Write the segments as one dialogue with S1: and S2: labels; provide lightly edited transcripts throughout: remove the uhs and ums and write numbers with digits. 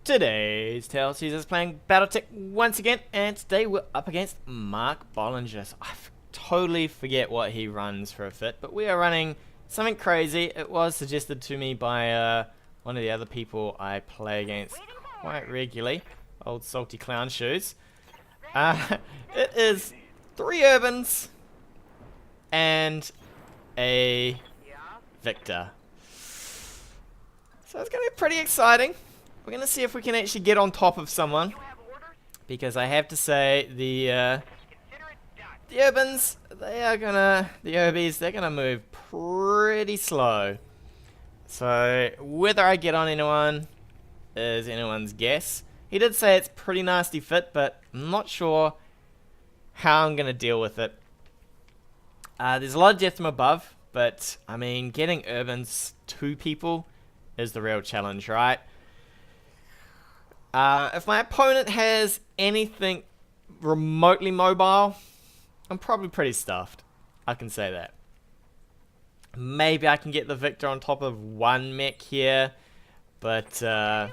S1: Today's Tale Seasons playing BattleTech once again, and today we're up against Mark Bollinger. I totally forget what he runs for a fit, but we are running something crazy. It was suggested to me by one of the other people I play against quite regularly, old Salty Clown Shoes. It is 3 urbans and a Victor. So it's going to be pretty exciting. We're going to see if we can actually get on top of someone, because I have to say the urbans, the urbies, they're gonna move pretty slow. So whether I get on anyone is anyone's guess. He did say it's pretty nasty fit, but I'm not sure how I'm gonna deal with it. There's a lot of death from above, but I mean, getting urbans to people is the real challenge, right? If my opponent has anything remotely mobile, I'm probably pretty stuffed. I can say that. Maybe I can get the Victor on top of one mech here, but yeah.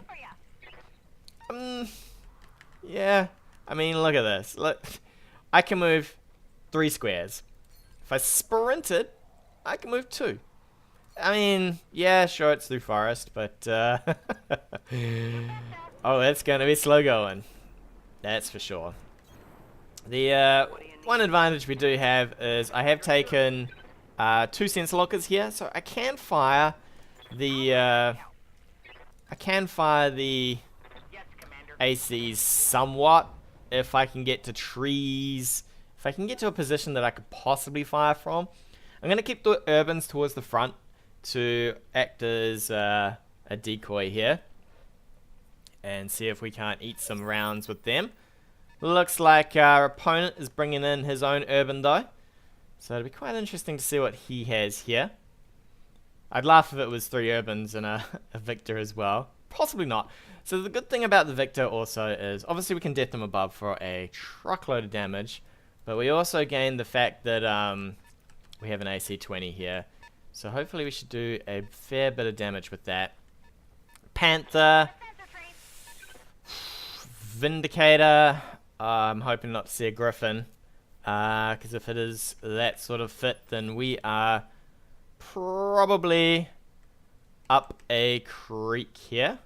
S1: I mean, look at this. Look, I can move 3 squares. If I sprinted, I can move 2. I mean, yeah, sure, it's through forest, but oh, that's going to be slow going. That's for sure. The one advantage we do have is I have taken 2 sensor lockers here, so I can fire the ACs somewhat if I can get to trees. If I can get to a position that I could possibly fire from. I'm going to keep the urbans towards the front to act as a decoy here, and see if we can't eat some rounds with them. Looks like our opponent is bringing in his own urban though, so it'll be quite interesting to see what he has here. I'd laugh if it was 3 urbans and a Victor as well. Possibly not. So the good thing about the Victor also is, obviously we can death them above for a truckload of damage, but we also gain the fact that we have an AC 20 here. So hopefully we should do a fair bit of damage with that. Panther, Vindicator, I'm hoping not to see a Griffin, because if it is that sort of fit, then we are probably up a creek here.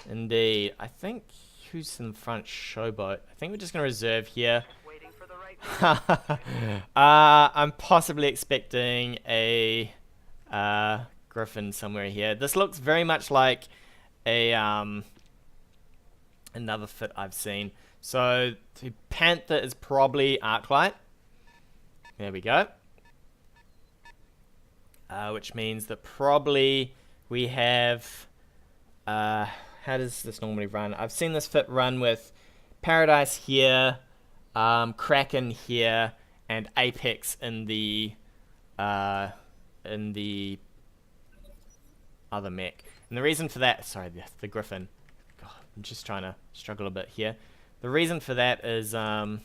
S1: Indeed. I think, who's in front? Showboat. I think we're just going to reserve here. I'm possibly expecting a Griffin somewhere here. This looks very much like a another fit I've seen. So the Panther is probably Arclight. There we go. Which means that probably we have how does this normally run? I've seen this fit run with Paradise here, Kraken here, and Apex in the other mech. And the reason for that, sorry, the Griffin. God, I'm just trying to struggle a bit here. The reason for that is we're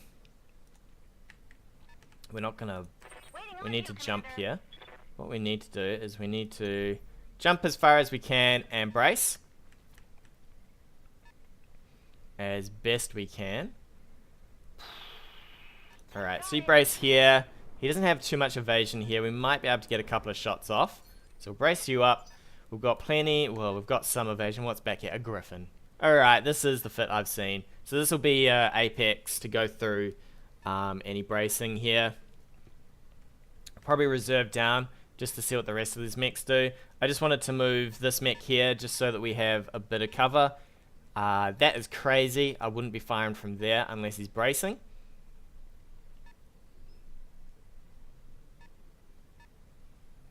S1: not gonna. We need to jump here. What we need to do is we need to jump as far as we can and brace as best we can. Alright, so you brace here. He doesn't have too much evasion here. We might be able to get a couple of shots off. So we'll brace you up. We've got plenty. Well, we've got some evasion. What's back here? A Griffin. Alright, this is the fit I've seen. So this will be Apex to go through any bracing here. Probably reserve down just to see what the rest of these mechs do. I just wanted to move this mech here just so that we have a bit of cover. That is crazy. I wouldn't be firing from there unless he's bracing.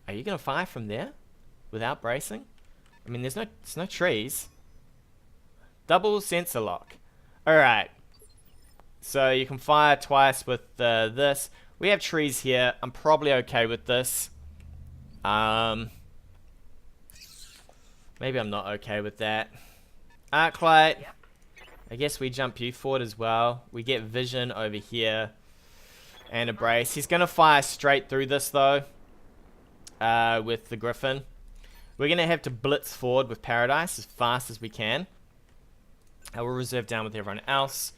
S1: Are you going to fire from there without bracing? I mean, there's no trees. Double sensor lock. Alright. So you can fire twice with this. We have trees here. I'm probably okay with this. Maybe I'm not okay with that. Arclight. I guess we jump you forward as well. We get vision over here. And a brace. He's going to fire straight through this though. With the Griffin. We're going to have to blitz forward with Paradise as fast as we can. I will reserve down with everyone else.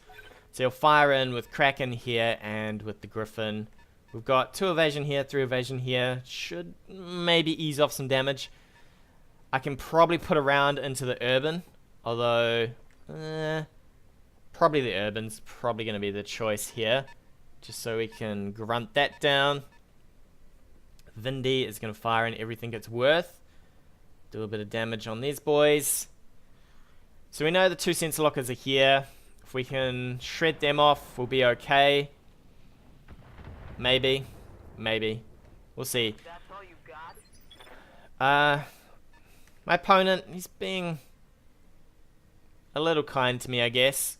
S1: So he'll fire in with Kraken here and with the Griffin. We've got 2 evasion here, 3 evasion here. Should maybe ease off some damage. I can probably put a round into the Urban, although probably the Urban's probably going to be the choice here, just so we can grunt that down. Vindy is going to fire in everything it's worth. Do a bit of damage on these boys. So we know the 2 sensor lockers are here. If we can shred them off, we'll be okay. Maybe. We'll see.
S2: That's all you got?
S1: My opponent, he's being a little kind to me, I guess,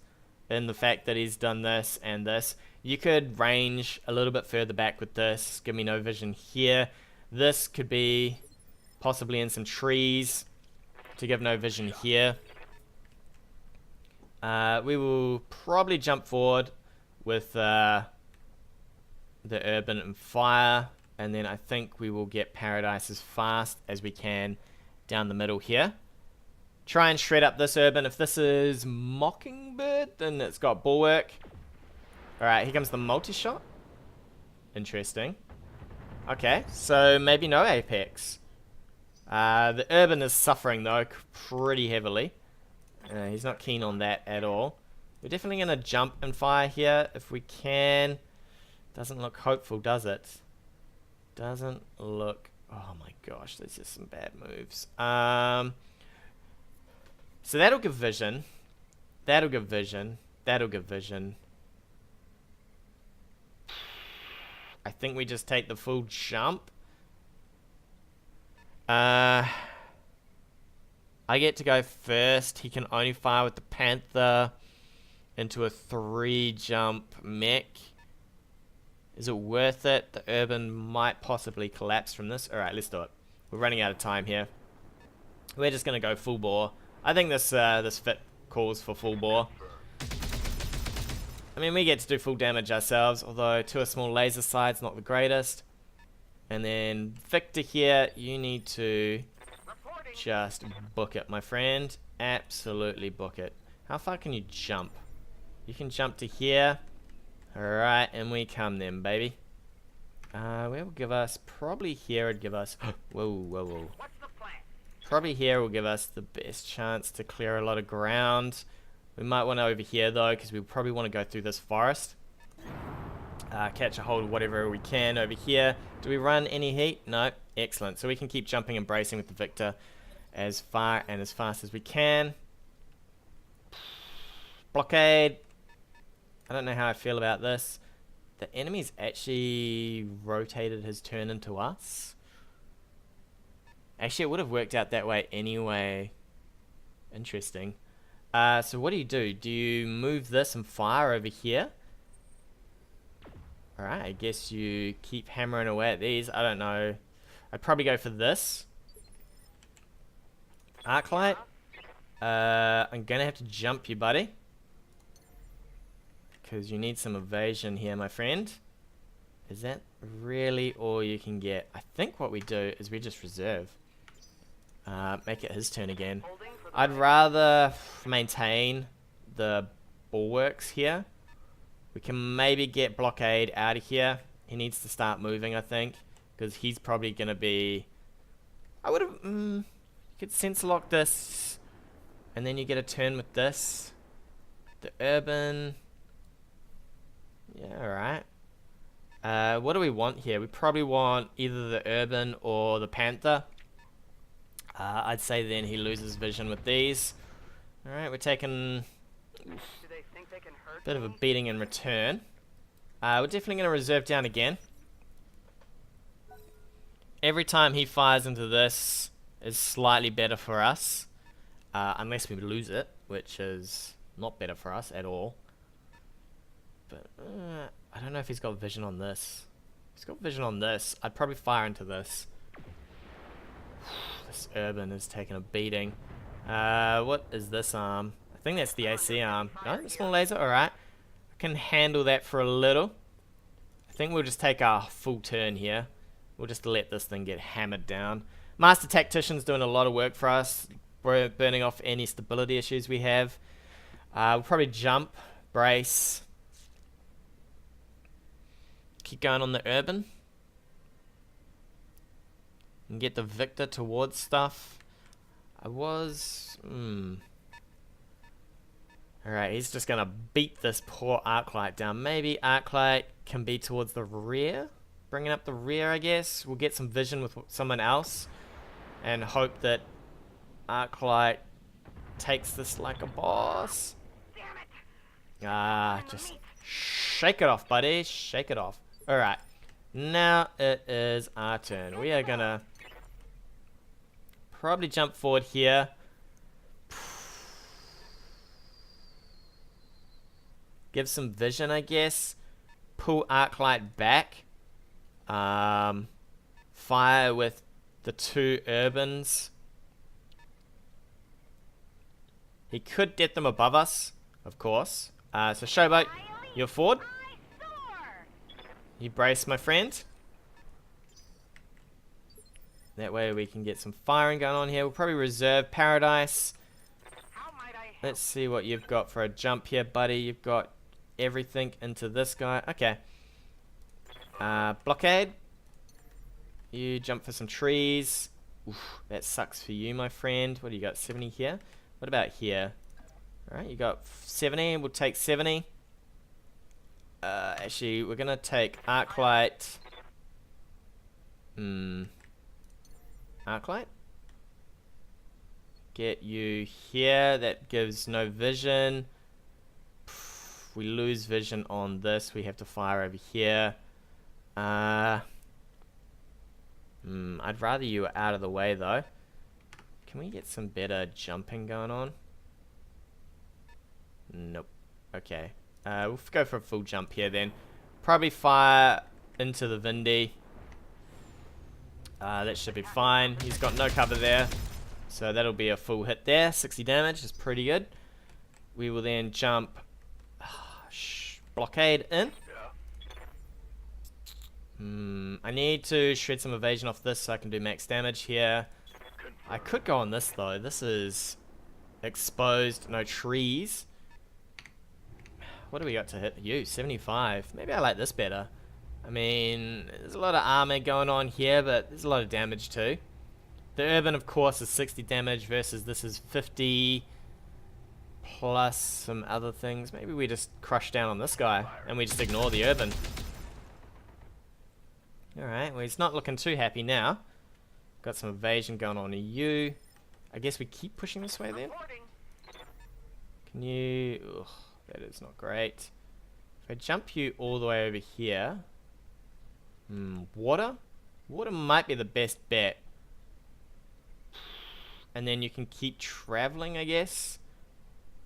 S1: in the fact that he's done this and this. You could range a little bit further back with this, give me no vision here. This could be possibly in some trees to give no vision here. We will probably jump forward with the Urban and fire, and then I think we will get Paradise as fast as we can down the middle here. Try and shred up this Urban. If this is Mockingbird, then it's got Bulwark. Alright, here comes the multi-shot. Interesting. Okay, so maybe no Apex. The Urban is suffering though, pretty heavily. He's not keen on that at all. We're definitely going to jump and fire here if we can. Doesn't look hopeful, does it? Doesn't look... Oh my gosh, there's just some bad moves. So that'll give vision. That'll give vision. That'll give vision. I think we just take the full jump. I get to go first. He can only fire with the Panther into a 3-jump mech. Is it worth it? The Urban might possibly collapse from this. Alright, let's do it. We're running out of time here. We're just going to go full bore. I think this fit calls for full bore. I mean, we get to do full damage ourselves, although to a small laser side's not the greatest. And then Victor here, you need to just book it, my friend. Absolutely book it. How far can you jump? You can jump to here. Alright, and we come then, baby. Where will give us? Probably here would give us... Whoa.
S2: What's the plan?
S1: Probably here will give us the best chance to clear a lot of ground. We might want to over here though, because we probably want to go through this forest. Catch a hold of whatever we can over here. Do we run any heat? No. Excellent. So we can keep jumping and bracing with the Victor as far and as fast as we can. Blockade. I don't know how I feel about this. The enemy's actually rotated his turn into us. Actually, it would have worked out that way anyway. Interesting. So what do? Do you move this and fire over here? Alright, I guess you keep hammering away at these. I don't know. I'd probably go for this. Arclight. I'm gonna have to jump you, buddy. Because you need some evasion here, my friend. Is that really all you can get? I think what we do is we just reserve. Make it his turn again. I'd rather maintain the bulwarks here. We can maybe get Blockade out of here. He needs to start moving, I think. Because he's probably going to be... I would have... you could sensor lock this. And then you get a turn with this. The Urban... Yeah, alright. What do we want here? We probably want either the Urban or the Panther. I'd say then he loses vision with these. Alright, we're taking a bit of a beating in return. We're definitely going to reserve down again. Every time he fires into this is slightly better for us. Unless we lose it, which is not better for us at all. But I don't know if he's got vision on this. If he's got vision on this, I'd probably fire into this. This Urban is taking a beating. What is this arm? I think that's the AC arm. No, the small laser? Alright. I can handle that for a little. I think we'll just take our full turn here. We'll just let this thing get hammered down. Master Tactician's doing a lot of work for us. We're burning off any stability issues we have. We'll probably jump, brace, keep going on the urban, and get the victor towards stuff. Alright, he's just gonna beat this poor Arclight down. Maybe Arclight can be towards the rear? Bringing up the rear, I guess. We'll get some vision with someone else. And hope that Arclight takes this like a boss. Just shake it off, buddy. Shake it off. Alright. Now it is our turn. We are gonna probably jump forward here. Give some vision, I guess. Pull Arclight back. Fire with the 2 urbans. He could get them above us, of course. So Showboat, you're forward. You brace, my friend. That way we can get some firing going on here. We'll probably reserve Paradise. Let's see what you've got for a jump here, buddy. You've got everything into this guy. Okay. Blockade. You jump for some trees. Oof, that sucks for you, my friend. What do you got? 70 here? What about here? Alright, you got 70. We'll take 70. Actually, we're going to take Arclight. Arclight? Get you here. That gives no vision. We lose vision on this. We have to fire over here. I'd rather you were out of the way, though. Can we get some better jumping going on? Nope. Okay. We'll go for a full jump here, then. Probably fire into the Vindy. That should be fine. He's got no cover there. So that'll be a full hit there. 60 damage is pretty good. We will then jump... blockade in. I need to shred some evasion off this so I can do max damage here. I could go on this though. This is exposed, no trees. What do we got to hit you? 75. Maybe I like this better. I mean, there's a lot of armor going on here, but there's a lot of damage too. The urban, of course, is 60 damage versus this is 50. Plus some other things. Maybe we just crush down on this guy and we just ignore the urban. Alright, well he's not looking too happy now. Got some evasion going on to you. I guess we keep pushing this way then. Can you... Ugh, that is not great. If I jump you all the way over here... water? Water might be the best bet. And then you can keep traveling, I guess.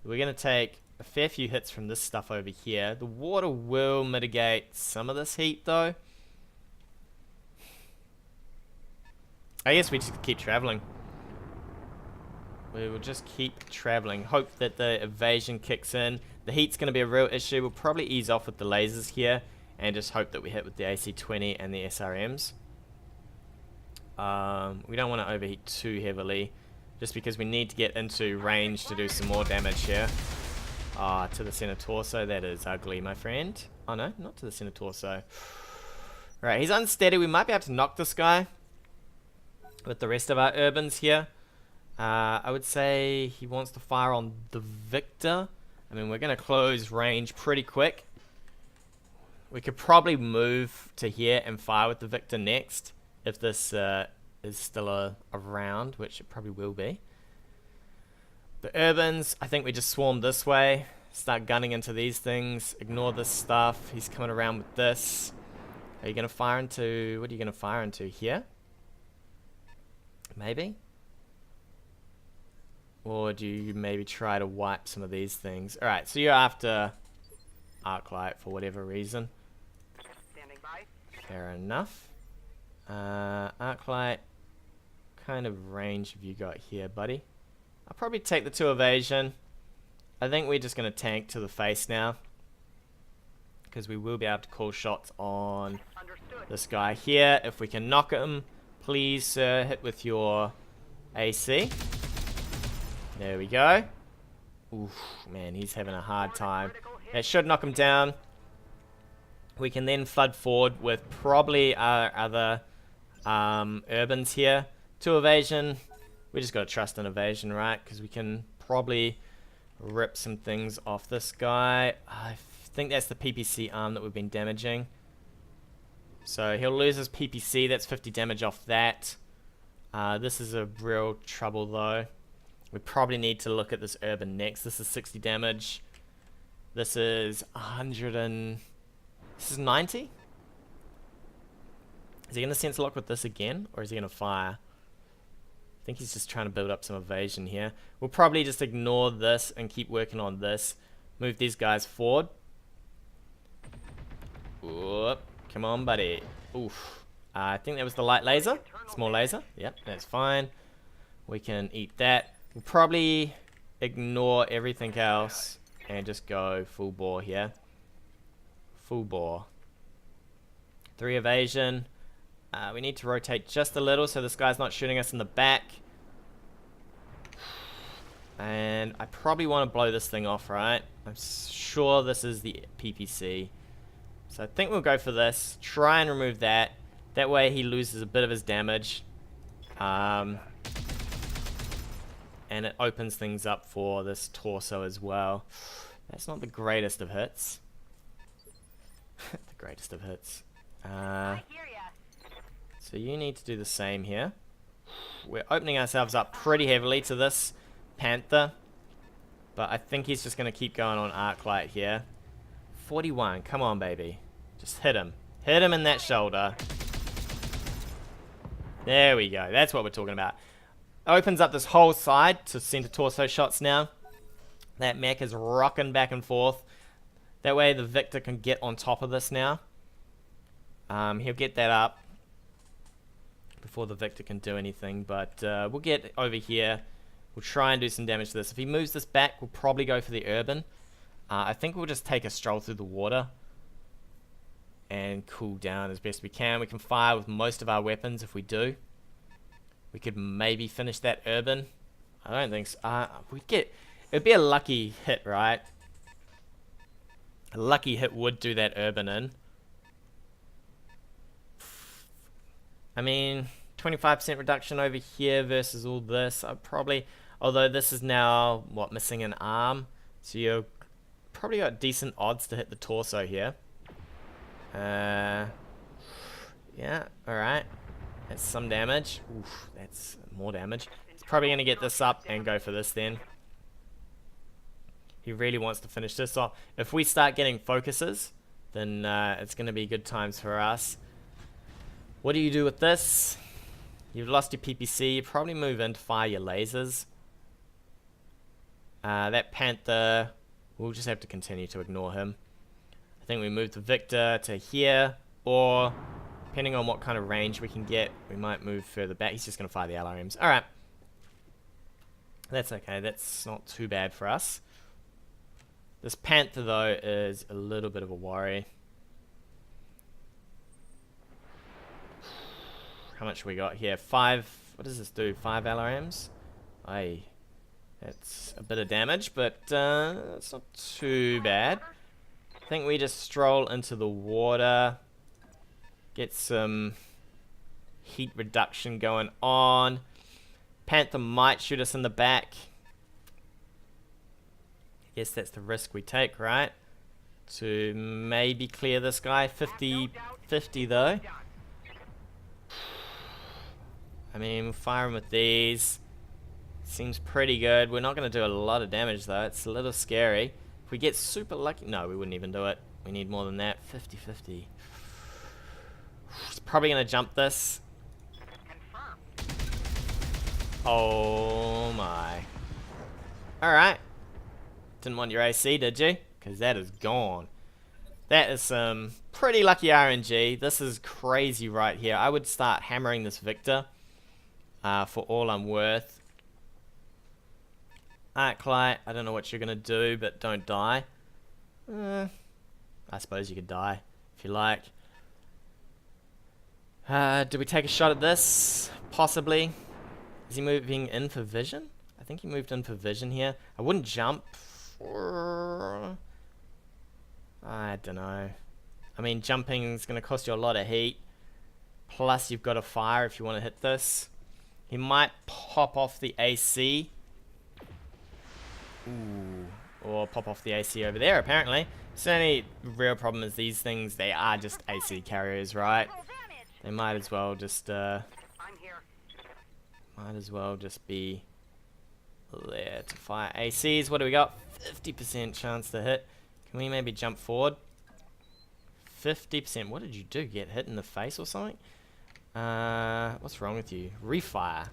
S1: We're going to take a fair few hits from this stuff over here. The water will mitigate some of this heat, though. I guess we just keep traveling. We will just keep traveling. Hope that the evasion kicks in. The heat's going to be a real issue. We'll probably ease off with the lasers here. And just hope that we hit with the AC-20 and the SRMs. We don't want to overheat too heavily. Just because we need to get into range to do some more damage here. To the center torso. That is ugly, my friend. Oh no, not to the center torso. Right, he's unsteady. We might be able to knock this guy with the rest of our urbans here. I would say he wants to fire on the Victor. I mean, we're going to close range pretty quick. We could probably move to here and fire with the Victor next. If this is still around, which it probably will be. The urbans, I think we just swarm this way. Start gunning into these things. Ignore this stuff. He's coming around with this. Are you going to fire into... What are you going to fire into? Here? Maybe? Or do you maybe try to wipe some of these things? Alright, so you're after Arclight for whatever reason.
S2: Standing by.
S1: Fair enough. Arclight, kind of range have you got here, buddy? I'll probably take the 2 evasion. I think we're just going to tank to the face now. Because we will be able to call shots on this guy here. If we can knock him, please, sir, hit with your AC. There we go. Oof, man, he's having a hard time. That should knock him down. We can then flood forward with probably our other urbans here. 2 evasion. We just gotta trust in evasion, right? Because we can probably rip some things off this guy. I think that's the PPC arm that we've been damaging. So he'll lose his PPC. That's 50 damage off that. This is a real trouble though. We probably need to look at this urban next. This is 60 damage. This is 100 and... This is 90? Is he going to sense lock with this again? Or is he going to fire? I think he's just trying to build up some evasion here. We'll probably just ignore this and keep working on this. Move these guys forward. Whoop. Come on, buddy. Oof. I think that was the light laser. Small laser. Yep, that's fine. We can eat that. We'll probably ignore everything else and just go full bore here. Full bore. 3 evasion. We need to rotate just a little so this guy's not shooting us in the back. And I probably want to blow this thing off, right? I'm sure this is the PPC. So I think we'll go for this. Try and remove that. That way he loses a bit of his damage. And it opens things up for this torso as well. That's not the greatest of hits. The greatest of hits. So you need to do the same here. We're opening ourselves up pretty heavily to this Panther. But I think he's just going to keep going on Arclight here. 41, come on baby. Just hit him. Hit him in that shoulder. There we go. That's what we're talking about. Opens up this whole side to center torso shots now. That mech is rocking back and forth. That way the Victor can get on top of this now. He'll get that up before the Victor can do anything. But we'll get over here. We'll try and do some damage to this. If he moves this back, we'll probably go for the urban. I think we'll just take a stroll through the water and cool down as best we can. We can fire with most of our weapons if we do. We could maybe finish that urban. I don't think so. It'd be a lucky hit, right? A lucky hit would do that urban in. I mean, 25% reduction over here versus all this. I'd probably, although this is now, what, missing an arm. So you've probably got decent odds to hit the torso here. Yeah, alright. That's some damage. Oof, that's more damage. He's probably going to get this up and go for this then. He really wants to finish this off. If we start getting focuses, then it's going to be good times for us. What do you do with this? You've lost your PPC. You probably move in to fire your lasers. That Panther, we'll just have to continue to ignore him. I think we move the Victor to here, or depending on what kind of range we can get, we might move further back. He's just going to fire the LRMs. Alright. That's okay. That's not too bad for us. This Panther, though, is a little bit of a worry. How much we got here? 5. What does this do? 5 LRMs? Aye. That's a bit of damage, but it's not too bad. I think we just stroll into the water. Get some heat reduction going on. Panther might shoot us in the back. I guess that's the risk we take, right? To maybe clear this guy. 50-50 though. I mean, we'll fire him with these. Seems pretty good. We're not going to do a lot of damage though. It's a little scary. If we get super lucky... No, we wouldn't even do it. We need more than that. 50-50. He's probably going to jump this. Oh my. Alright. Didn't want your AC, did you? Because that is gone. That is some pretty lucky RNG. This is crazy right here. I would start hammering this Victor for all I'm worth. Arclight, I don't know what you're going to do, but don't die. I suppose you could die if you like. Do we take a shot at this? Possibly. Is he moving in for vision? I think he moved in for vision here. I wouldn't jump I don't know. I mean, jumping is going to cost you a lot of heat. Plus, you've got a fire if you want to hit this. He might pop off the AC. Ooh. Or pop off the AC over there, apparently. So the only real problem is these things, they are just AC carriers, right? They might as well just,
S2: I'm here.
S1: might as well just be there to fire ACs. What do we got? 50% chance to hit. Can we maybe jump forward? 50%. What did you do? Get hit in the face or something? What's wrong with you? Refire.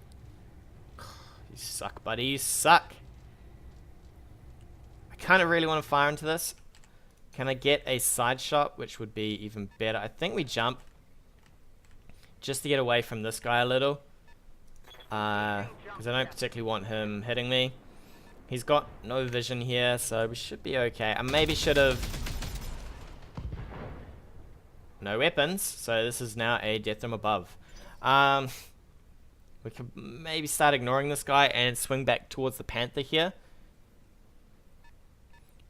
S1: You suck, buddy. You suck. I kind of really want to fire into this. Can I get a side shot, which would be even better? I think we jump just to get away from this guy a little. Because I don't particularly want him hitting me. He's got no vision here, so we should be okay. I maybe should have... No weapons, so this is now a death from above. We could maybe start ignoring this guy and swing back towards the Panther here.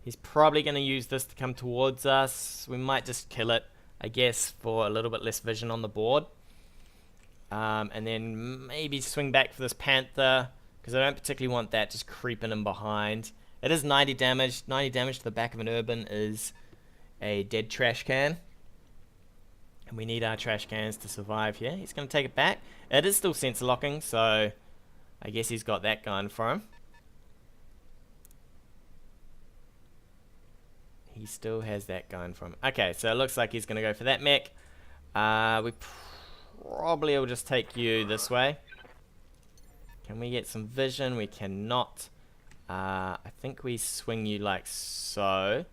S1: He's probably going to use this to come towards us. We might just kill it, I guess, for a little bit less vision on the board. And then maybe swing back for this Panther, because I don't particularly want that just creeping in behind. It is 90 damage. 90 damage to the back of an urban is a dead trash can. And we need our trash cans to survive here. He's going to take it back. It is still sensor locking, so I guess he's got that going for him. He still has that going for him. Okay, so it looks like he's going to go for that mech. We probably will just take you this way. Can we get some vision? We cannot. I think we swing you like so.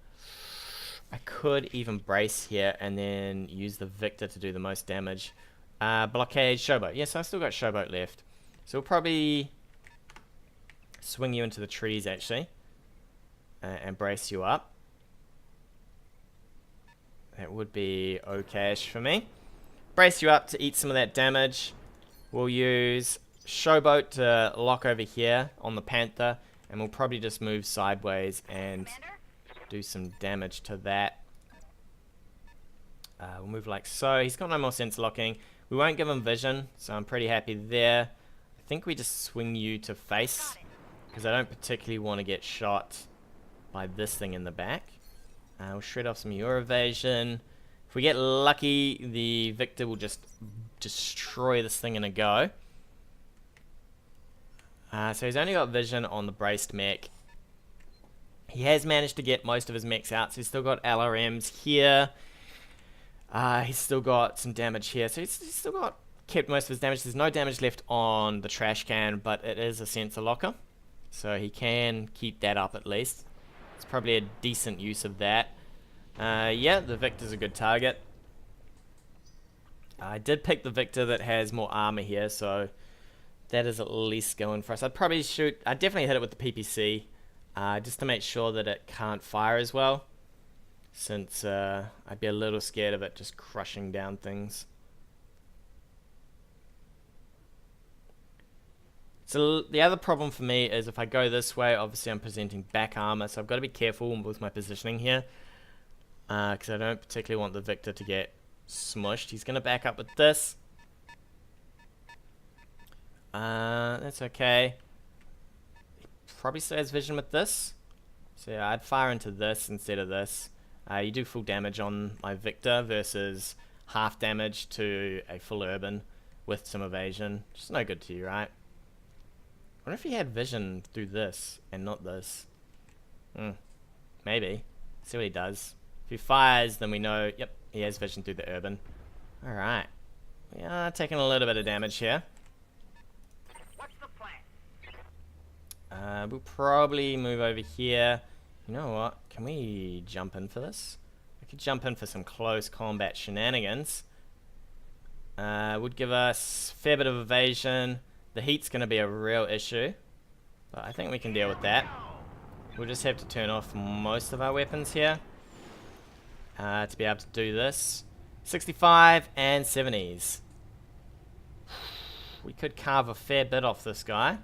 S1: I could even brace here and then use the Victor to do the most damage. Blockade, Showboat. Yes, I still got Showboat left. So we'll probably swing you into the trees actually. And brace you up. That would be okay-ish for me. Brace you up to eat some of that damage. We'll use Showboat to lock over here on the Panther. And we'll probably just move sideways and do some damage to that. We'll move like so. He's got no more sensor locking. We won't give him vision, so I'm pretty happy there. I think we just swing you to face, because I don't particularly want to get shot by this thing in the back. We'll shred off some of your evasion. If we get lucky, the Victor will just destroy this thing in a go. So he's only got vision on the braced mech. He has managed to get most of his mechs out, so he's still got LRMs here. He's still got some damage here, so he's still got kept most of his damage. There's no damage left on the trash can, but it is a sensor locker, so he can keep that up at least. It's probably a decent use of that. Yeah, the Victor's a good target. I did pick the Victor that has more armor here, so that is at least going for us. I'd definitely hit it with the PPC. Just to make sure that it can't fire as well, since I'd be a little scared of it just crushing down things. So the other problem for me is if I go this way, obviously I'm presenting back armor, so I've got to be careful with my positioning here, because I don't particularly want the Victor to get smushed. He's going to back up with this. That's okay. Probably still has vision with this, so yeah, I'd fire into this instead of this. You do full damage on my Victor versus half damage to a full urban with some evasion. Just no good to you, right? I wonder if he had vision through this and not this. Maybe. See what he does. If he fires, then we know, yep, he has vision through the urban. Alright. We are taking a little bit of damage here. We'll probably move over here. You know what? Can we jump in for this? I could jump in for some close combat shenanigans. Would give us a fair bit of evasion. The heat's going to be a real issue, but I think we can deal with that. We'll just have to turn off most of our weapons here to be able to do this. 65 and 70s. We could carve a fair bit off this guy.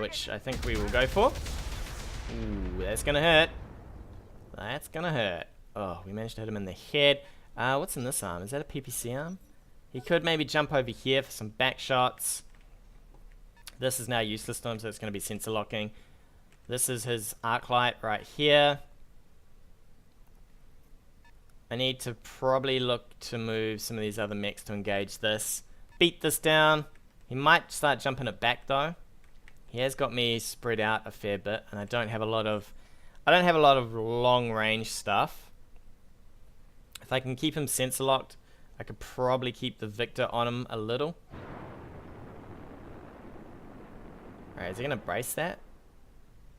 S1: Which I think we will go for. Ooh, that's gonna hurt. That's gonna hurt. Oh, we managed to hit him in the head. What's in this arm? Is that a PPC arm? He could maybe jump over here for some back shots. This is now useless to him, so it's gonna be sensor locking. This is his arc light right here. I need to probably look to move some of these other mechs to engage this. Beat this down. He might start jumping it back though. He has got me spread out a fair bit, and I don't have a lot of long range stuff. If I can keep him sensor locked, I could probably keep the Victor on him a little. Alright, is he gonna brace that?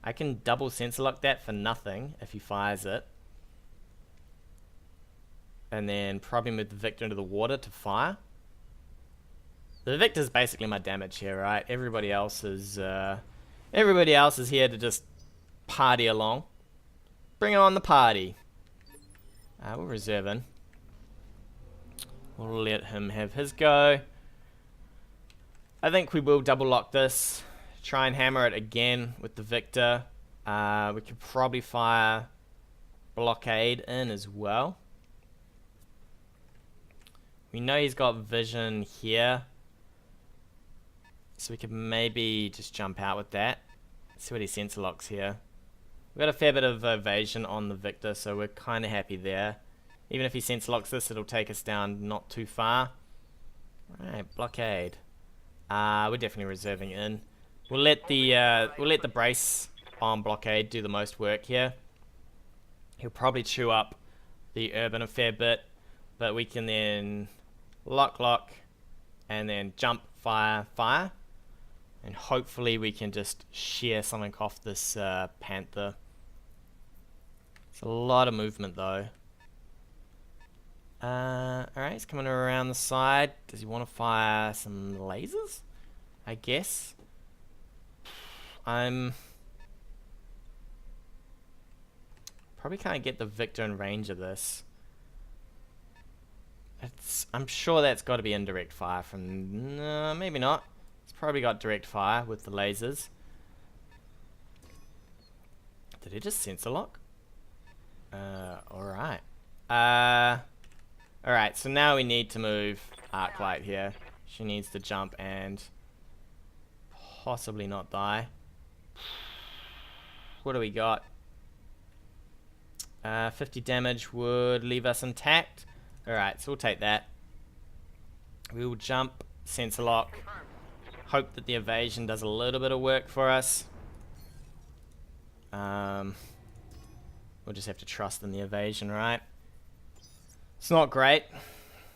S1: I can double sensor lock that for nothing if he fires it. And then probably move the Victor into the water to fire. The Victor's basically my damage here, right? Everybody else is here to just party along. Bring on the party. We'll reserve in. We'll let him have his go. I think we will double lock this. Try and hammer it again with the Victor. We could probably fire blockade in as well. We know he's got vision here, so we could maybe just jump out with that. See what he sensor locks here. We've got a fair bit of evasion on the Victor, so we're kind of happy there. Even if he sensor locks this, it'll take us down not too far. Alright, blockade. We're definitely reserving in. We'll let the brace on blockade do the most work here. He'll probably chew up the urban a fair bit, but we can then lock, and then jump, fire, and hopefully we can just shear something off this Panther. It's a lot of movement though. Alright, he's coming around the side. Does he want to fire some lasers? I guess. Probably can't get the Victor in range of this. I'm sure that's got to be indirect fire from... No, maybe not. It's probably got direct fire with the lasers. Did he just sensor lock? Alright. Alright, so now we need to move arc light here. She needs to jump and possibly not die. What do we got? 50 damage would leave us intact. Alright, so we'll take that. We will jump, sensor lock. Hope that the evasion does a little bit of work for us. We'll just have to trust in the evasion, right? It's not great.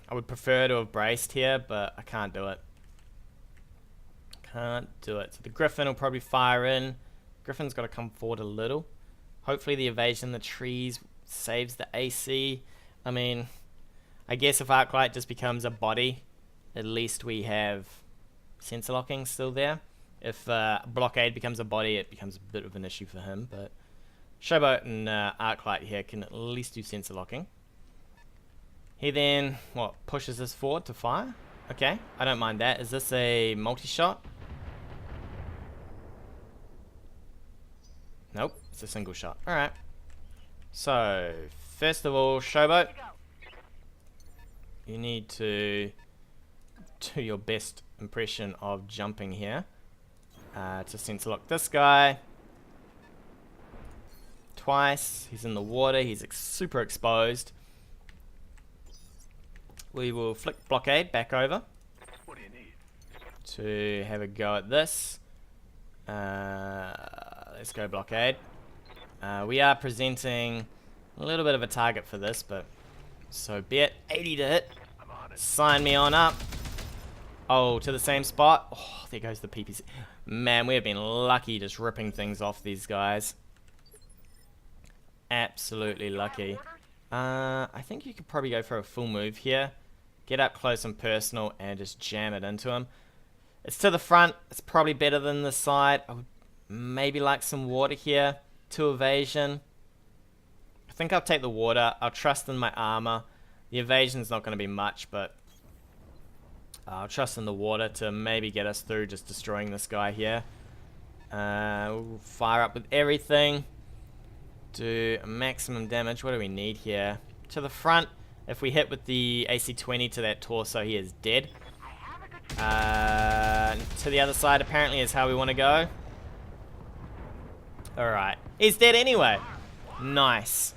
S1: I would prefer to have braced here, but I can't do it. Can't do it. So the Griffin will probably fire in. Griffin's got to come forward a little. Hopefully the evasion in the trees saves the AC. I mean, I guess if Arclight just becomes a body, at least we have sensor locking still there. If Blockade becomes a body, it becomes a bit of an issue for him, but Showboat and Arclight here can at least do sensor locking. He then, what, pushes us forward to fire? Okay, I don't mind that. Is this a multi-shot? Nope, it's a single shot. Alright. So, first of all, Showboat, you need to do your best impression of jumping here. To sensor lock this guy. Twice. He's in the water. He's super exposed. We will flick Blockade back over.
S3: What do you need?
S1: To have a go at this. Let's go Blockade. We are presenting a little bit of a target for this, but so be it. 80 to hit.
S3: I'm on it.
S1: Sign me on up. Oh, to the same spot. Oh, there goes the PPC. Man, we have been lucky just ripping things off these guys. Absolutely lucky. I think you could probably go for a full move here. Get up close and personal and just jam it into him. It's to the front. It's probably better than the side. I would maybe like some water here. 2 evasion. I think I'll take the water. I'll trust in my armor. The evasion's not going to be much, but I'll trust in the water to maybe get us through just destroying this guy here. We'll fire up with everything. Do maximum damage. What do we need here? To the front. If we hit with the AC-20 to that torso, he is dead. To the other side, apparently, is how we want to go. Alright. He's dead anyway. Nice.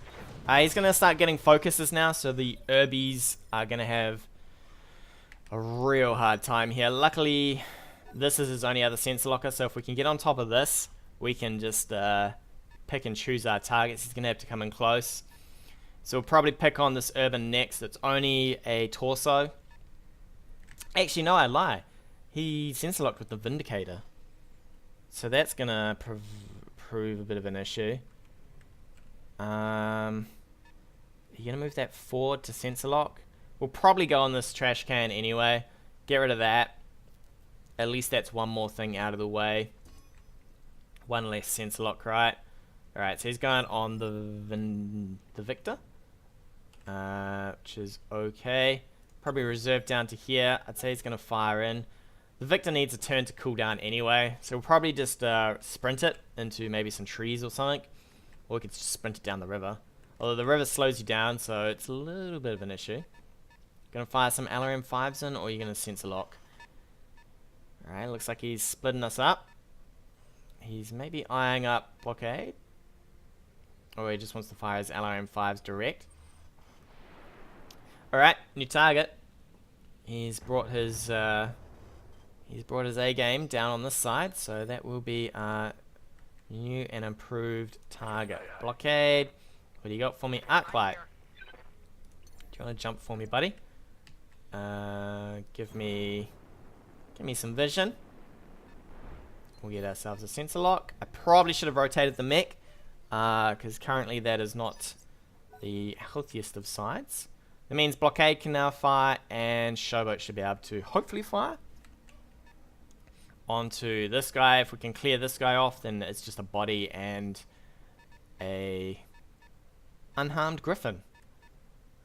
S1: He's going to start getting focuses now, so the Urbies are going to have a real hard time here. Luckily, this is his only other sensor locker, so if we can get on top of this, we can just pick and choose our targets. He's going to have to come in close. So we'll probably pick on this Urban next. It's only a torso. Actually, no, I lie. He sensor locked with the Vindicator. So that's going to prove a bit of an issue. Are you going to move that forward to sensor lock? We'll probably go on this trash can anyway. Get rid of that. At least that's one more thing out of the way. One less sensor lock, right? Alright, so he's going on the Victor. Which is okay. Probably reserved down to here. I'd say he's going to fire in. The Victor needs a turn to cool down anyway. So we'll probably just sprint it into maybe some trees or something. Or we could just sprint it down the river. Although the river slows you down, so it's a little bit of an issue. Gonna fire some LRM-5s in, or are you gonna sensor lock? Alright, looks like he's splitting us up. He's maybe eyeing up blockade. Or he just wants to fire his LRM-5s direct. Alright, new target. He's brought his A game down on this side, so that will be our new and improved target. Blockade. What do you got for me? Arclight. Do you want to jump for me, buddy? Give me some vision. We'll get ourselves a sensor lock. I probably should have rotated the mech, because currently that is not the healthiest of sides. That means blockade can now fire, and showboat should be able to hopefully fire onto this guy. If we can clear this guy off, then it's just a body and a unharmed griffin.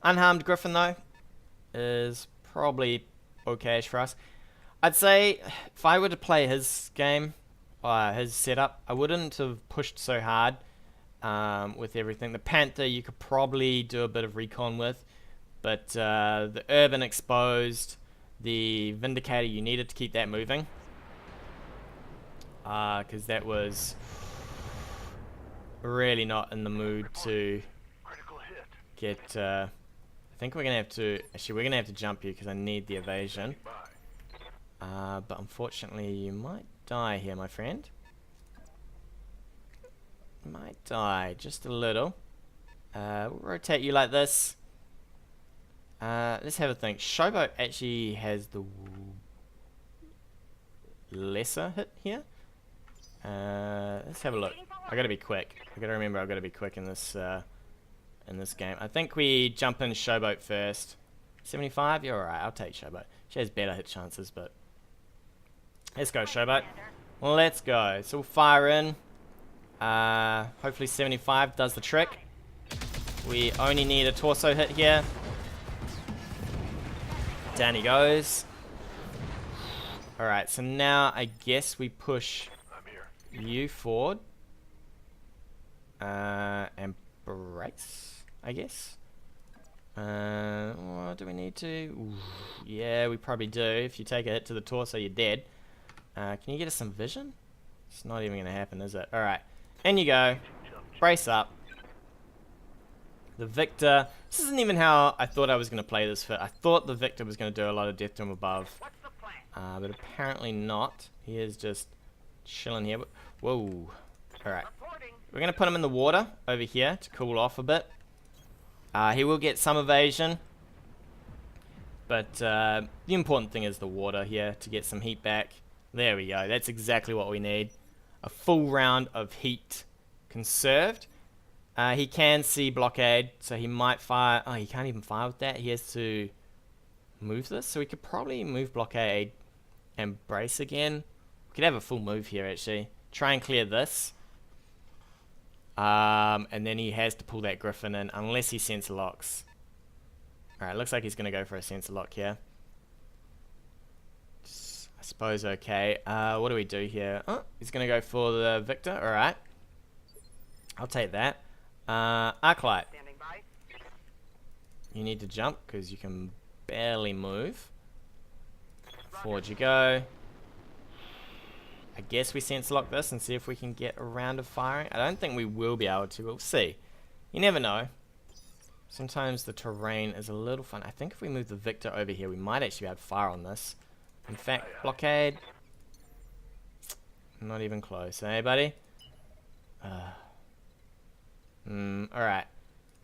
S1: Unharmed griffin though is probably okay-ish for us. I'd say if I were to play his game, his setup, I wouldn't have pushed so hard with everything. The Panther you could probably do a bit of recon with, but the Urban exposed, the Vindicator, you needed to keep that moving. Because that was really not in the mood to get... I think we're going to have to... Actually, we're going to have to jump you because I need the evasion. But unfortunately, you might die here, my friend. You might die just a little. We'll rotate you like this. Let's have a think. Showboat actually has the lesser hit here. Let's have a look. I gotta be quick. I gotta remember I've gotta be quick in this game. I think we jump in Showboat first. 75? You're alright, I'll take Showboat. She has better hit chances, but... Let's go, Showboat. Well, let's go. So we'll fire in. Hopefully 75 does the trick. We only need a torso hit here. Down he goes. Alright, so now I guess we push you forward. And brace, I guess. What do we need to? Ooh, yeah, we probably do. If you take a hit to the torso, you're dead. Can you get us some vision? It's not even going to happen, is it? Alright, in you go. Brace up. The Victor. This isn't even how I thought I was going to play this fit. I thought the Victor was going to do a lot of death to him above. But apparently not. He is just chilling here. Whoa. Alright. We're going to put him in the water over here to cool off a bit. He will get some evasion. But the important thing is the water here to get some heat back. There we go. That's exactly what we need. A full round of heat conserved. He can see blockade, so he might fire. Oh, he can't even fire with that. He has to move this. So we could probably move blockade and brace again. We could have a full move here, actually. Try and clear this. And then he has to pull that griffin in, unless he sensor locks. Alright, looks like he's going to go for a sensor lock here. I suppose okay. What do we do here? Oh, he's going to go for the Victor. Alright. I'll take that. Arclight.
S2: Standing by.
S1: You need to jump because you can barely move. Forward you go. I guess we sense lock this and see if we can get a round of firing. I don't think we will be able to. We'll see. You never know. Sometimes the terrain is a little fun. I think if we move the Victor over here, we might actually be able to fire on this. In fact, blockade. Not even close. Hey, buddy? Alright.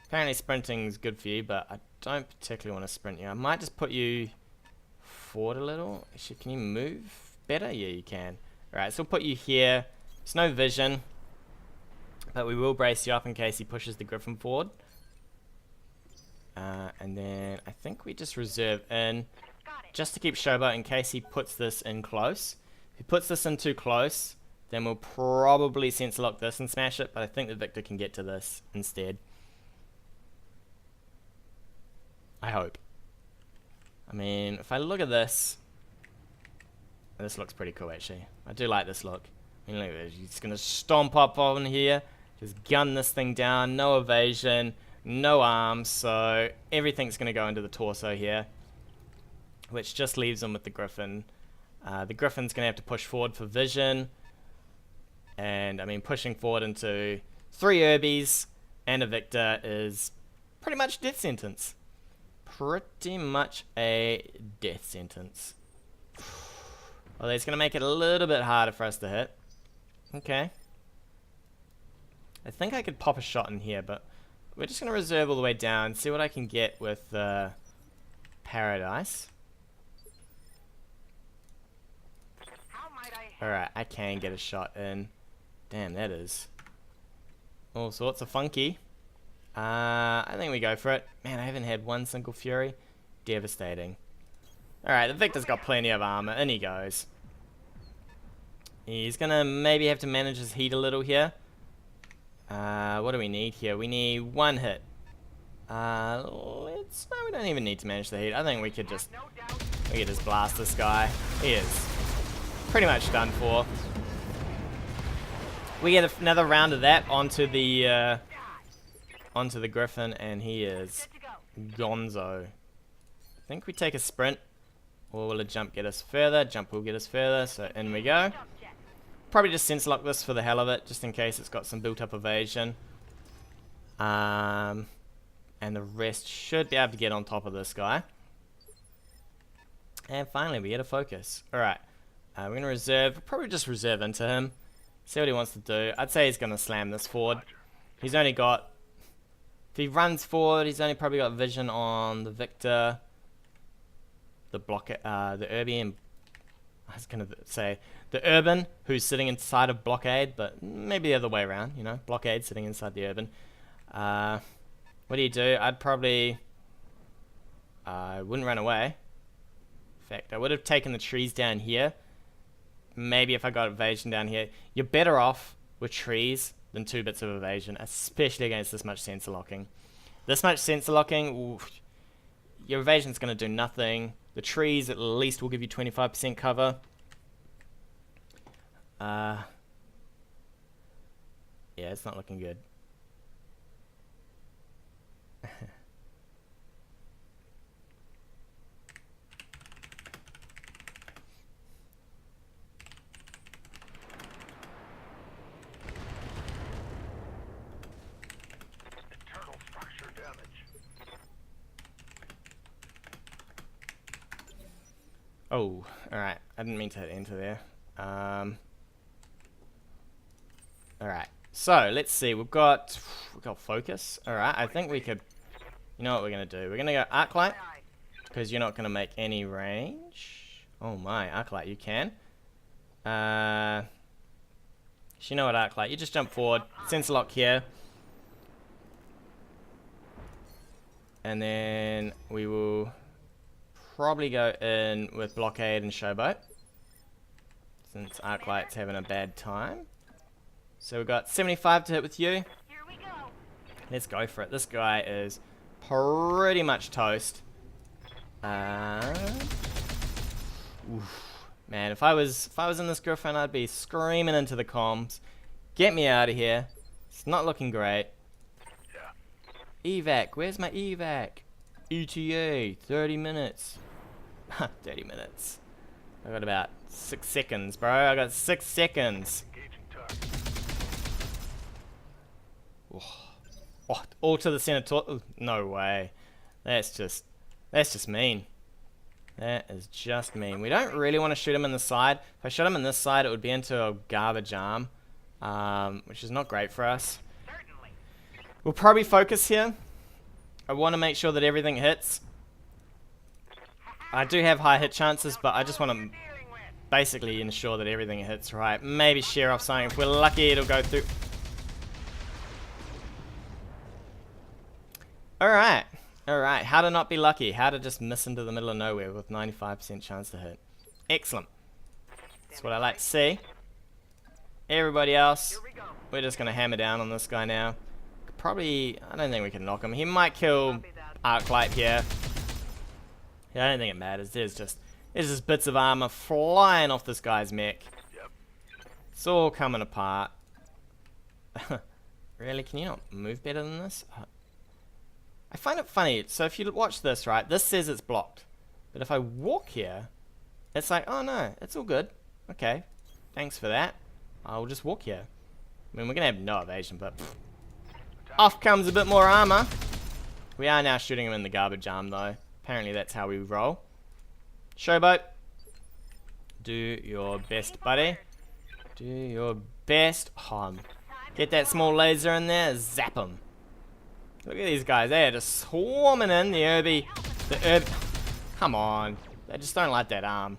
S1: Apparently sprinting is good for you, but I don't particularly want to sprint you. I might just put you forward a little. Actually, can you move better? Yeah, you can. Alright, so we'll put you here. There's no vision, but we will brace you up in case he pushes the Griffin forward. And then I think we just reserve in just to keep Showboat in case he puts this in close. If he puts this in too close, then we'll probably sensor lock this and smash it, but I think the Victor can get to this instead. I hope. I mean, if I look at this, this looks pretty cool actually. I do like this look. I mean, look at this. He's just going to stomp up on here, just gun this thing down, no evasion, no arms, so everything's going to go into the torso here, which just leaves him with the Griffin. The Griffin's going to have to push forward for vision, and I mean pushing forward into 3 Urbies and a Victor is pretty much death sentence. Pretty much a death sentence. Well, it's going to make it a little bit harder for us to hit. Okay. I think I could pop a shot in here, but we're just going to reserve all the way down, see what I can get with Paradise. Alright, I can get a shot in. Damn, that is all sorts of funky. I think we go for it. Man, I haven't had one single Fury. Devastating. Alright, the Victor's got plenty of armor. In he goes. He's gonna maybe have to manage his heat a little here. What do we need here? We need 1 hit. No, we don't even need to manage the heat. I think we could just blast this guy. He is pretty much done for. We get another round of that onto the Griffin, and he is gonzo. I think we take a sprint, or will a jump get us further? Jump will get us further, so in we go. Probably just sense lock this for the hell of it, just in case it's got some built up evasion. And the rest should be able to get on top of this guy. And finally we get a focus. Alright, we're going to reserve, probably just reserve into him. See what he wants to do. I'd say he's going to slam this forward. He's only got, if he runs forward, he's only probably got vision on the Victor, the Urban, and I was going to say the Urban, who's sitting inside of Blockade, but maybe the other way around, you know, Blockade sitting inside the Urban. What do? I'd probably, I wouldn't run away. In fact, I would have taken the trees down here. Maybe if I got evasion down here. You're better off with trees than 2 bits of evasion, especially against this much sensor locking. This much sensor locking, oof, your evasion's going to do nothing. The trees at least will give you 25% cover. Yeah, it's not looking good.
S2: Internal structure damage.
S1: Oh, alright. I didn't mean to hit enter there. Alright. So, let's see. We've got focus. Alright, I think we could, you know what we're going to do. We're going to go Arclight, because you're not going to make any range. Oh my, Arclight, you can. You know what, Arclight, you just jump forward. Sensor lock here. And then we will probably go in with Blockade and Showboat, since Arclight's having a bad time. So we've got 75 to hit with you.
S2: Here we go.
S1: Let's go for it. This guy is pretty much toast. Oof. Man, if I was in this Griffin, I'd be screaming into the comms. Get me out of here. It's not looking great. Evac, where's my evac? ETA, 30 minutes. 30 minutes. I got about 6 seconds, bro. I got 6 seconds. Oh, all to the center. No way. That's just mean. That is just mean. We don't really want to shoot him in the side. If I shot him in this side, it would be into a garbage arm, which is not great for us. We'll probably focus here. I want to make sure that everything hits. I do have high hit chances, but I just want to basically ensure that everything hits right. Maybe shear off something. If we're lucky, it'll go through. Alright. Alright. How to not be lucky. How to just miss into the middle of nowhere with 95% chance to hit. Excellent. That's what I like to see. Everybody else, we're just going to hammer down on this guy now. Probably, I don't think we can knock him. He might kill Arclight here. Yeah, I don't think it matters. There's just bits of armor flying off this guy's mech. It's all coming apart. Really? Can you not move better than this? I find it funny. So if you watch this, right, this says it's blocked. But if I walk here, it's like, oh no, it's all good. Okay, thanks for that. I'll just walk here. I mean, we're going to have no evasion, but off comes a bit more armor. We are now shooting him in the garbage arm, though. Apparently that's how we roll. Showboat. Do your best, buddy. Do your best. Get that small laser in there. Zap him. Look at these guys. They are just swarming in. The Irby. Come on. They just don't like that arm.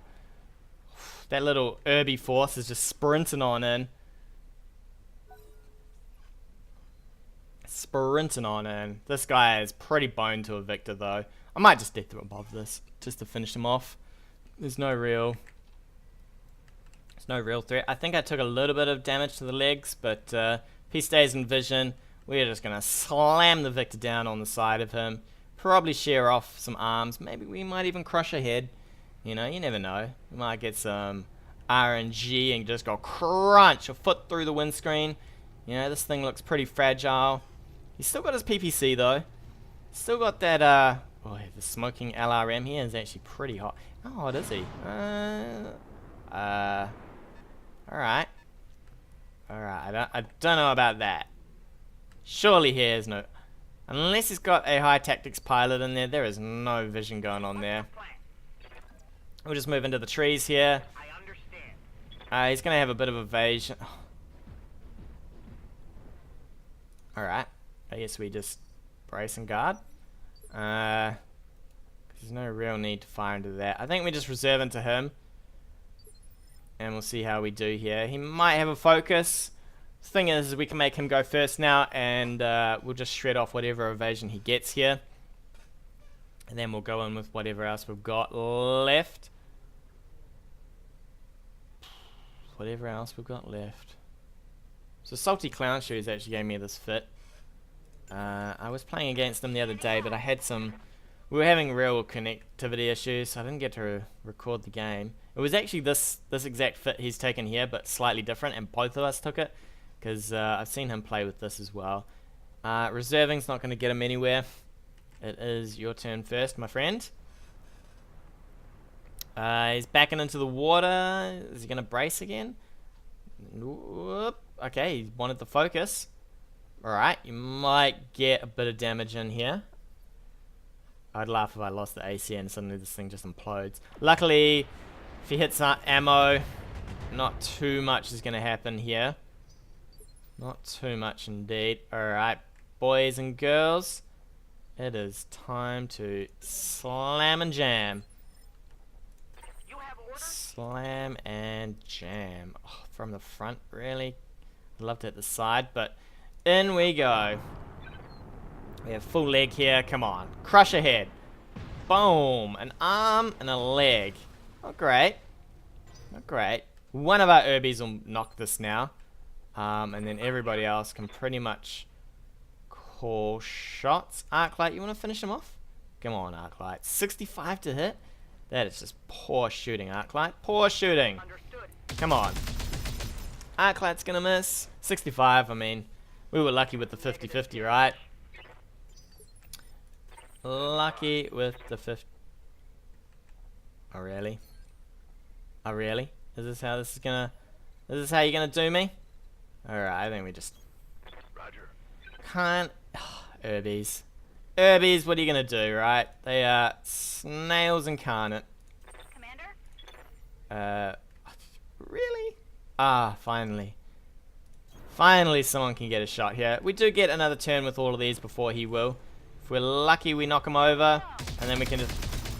S1: That little Irby force is just sprinting on in. Sprinting on in. This guy is pretty boned to a victor, though. I might just death through above this, just to finish him off. There's no real threat. I think I took a little bit of damage to the legs, but if he stays in vision, we're just going to slam the victor down on the side of him. Probably shear off some arms. Maybe we might even crush a head. You know, you never know. We might get some RNG and just go crunch a foot through the windscreen. You know, this thing looks pretty fragile. He's still got his PPC, though. Still got that, oh, the smoking LRM here is actually pretty hot. How hot is he? Alright. Alright, I don't know about that. Surely he has no... Unless he's got a high tactics pilot in there, there is no vision going on there. We'll just move into the trees here. He's going to have a bit of evasion. Alright. I guess we just brace and guard. There's no real need to fire into that. I think we just reserve into him. And we'll see how we do here. He might have a focus. The thing is, we can make him go first now, and we'll just shred off whatever evasion he gets here. And then we'll go in with whatever else we've got left. Whatever else we've got left. So Salty Clown Shoes actually gave me this fit. I was playing against them the other day, but I had some... We were having real connectivity issues, so I didn't get to record the game. It was actually this exact fit he's taken here, but slightly different, and both of us took it, because I've seen him play with this as well. Reserving's not going to get him anywhere. It is your turn first, my friend. He's backing into the water. Is he going to brace again? Whoop. Okay, he wanted the focus. Alright, you might get a bit of damage in here. I'd laugh if I lost the AC and suddenly this thing just implodes. Luckily, if he hits ammo, not too much is going to happen here. Not too much indeed. Alright, boys and girls. It is time to slam and jam. Slam and jam. Oh, from the front, really? I'd love to hit the side, but in we go. We have full leg here. Come on. Crush a head. Boom. An arm and a leg. Not great. Not great. One of our Urbies will knock this now. And then everybody else can pretty much call shots. Arclight, you want to finish him off? Come on, Arclight. 65 to hit. That is just poor shooting, Arclight. Poor shooting.
S2: Understood.
S1: Come on. Arclight's gonna miss. 65, I mean, we were lucky with the 50-50, right? Lucky with the 50. Oh, really? Oh, really? Is this how this is gonna... Is this how you're gonna do me? Alright, I think we just...
S2: Roger.
S1: Can't... Urbies. Urbies, what are you gonna do, right? They are snails incarnate.
S2: Commander?
S1: Really? Ah, finally. Finally someone can get a shot here. We do get another turn with all of these before he will. If we're lucky, we knock him over, and then we can just...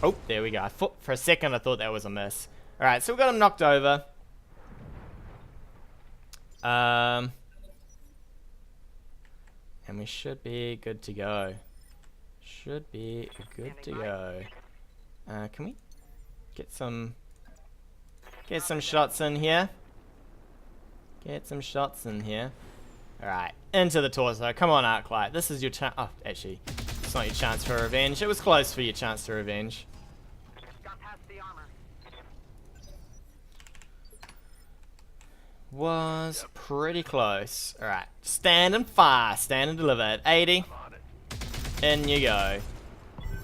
S1: Oh, there we go. I thought, for a second I thought that was a miss. Alright, so we got him knocked over. And we should be good to go. Should be good to go. Can we get some shots in here? Get some shots in here. Alright, into the torso. Come on, Arclight. This is your chance. Oh, actually, it's not your chance for revenge. It was close for your chance to revenge.
S2: Got past the armor.
S1: Was pretty close. Alright, stand and fire. Stand and deliver at 80.
S2: I'm on it.
S1: In you go.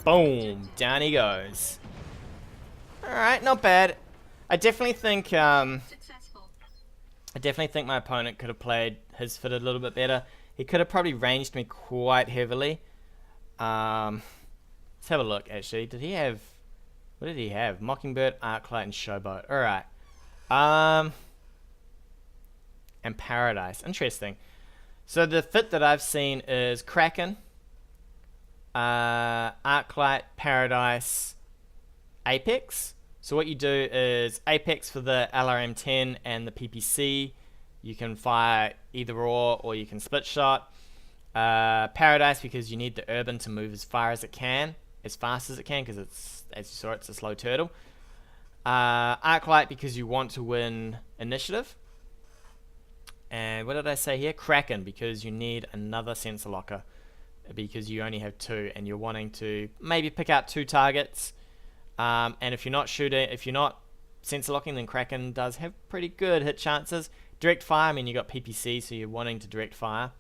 S1: Boom. Down he goes. Alright, not bad. I definitely think my opponent could have played his fit a little bit better. He could have probably ranged me quite heavily. Let's have a look, actually. Did he have... What did he have? Mockingbird, Arclight, and Showboat. Alright. And Paradise. Interesting. So the fit that I've seen is Kraken, Arclight, Paradise, Apex. So what you do is Apex for the LRM-10 and the PPC. You can fire either or you can split shot. Paradise because you need the urban to move as far as it can, as fast as it can, because it's, as you saw, it's a slow turtle. Arclight because you want to win initiative. And what did I say here? Kraken because you need another sensor locker, because you only have 2 and you're wanting to maybe pick out 2 targets. And if you're not shooting, if you're not sensor locking, then Kraken does have pretty good hit chances. Direct fire, I mean, you got PPC, so you're wanting to direct fire.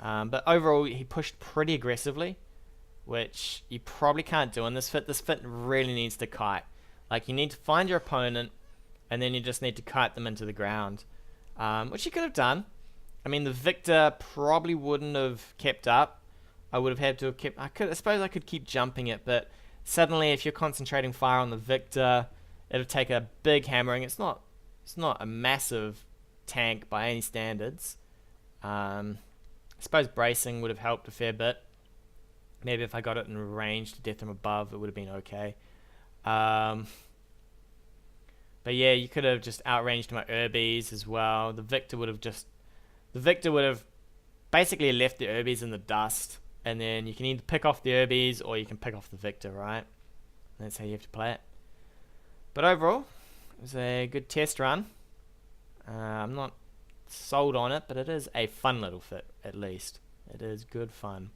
S1: But overall, he pushed pretty aggressively, which you probably can't do in this fit. This fit really needs to kite. Like, you need to find your opponent, and then you just need to kite them into the ground, which you could have done. I mean, the Victor probably wouldn't have kept up. I would have had to have kept... I suppose I could keep jumping it, but suddenly, if you're concentrating fire on the Victor, it'll take a big hammering. It's not a massive tank by any standards. I suppose bracing would have helped a fair bit. Maybe if I got it in range to death from above, it would have been okay. But yeah, you could have just outranged my Urbies as well. The Victor would have basically left the Urbies in the dust. And then you can either pick off the Urbies or you can pick off the Victor, right? That's how you have to play it. But overall, it was a good test run. I'm not sold on it, but it is a fun little fit, at least. It is good fun.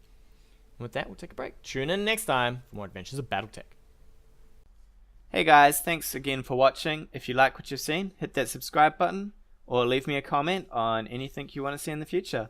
S1: And with that, we'll take a break. Tune in next time for more adventures of BattleTech. Hey guys, thanks again for watching. If you like what you've seen, hit that subscribe button or leave me a comment on anything you want to see in the future.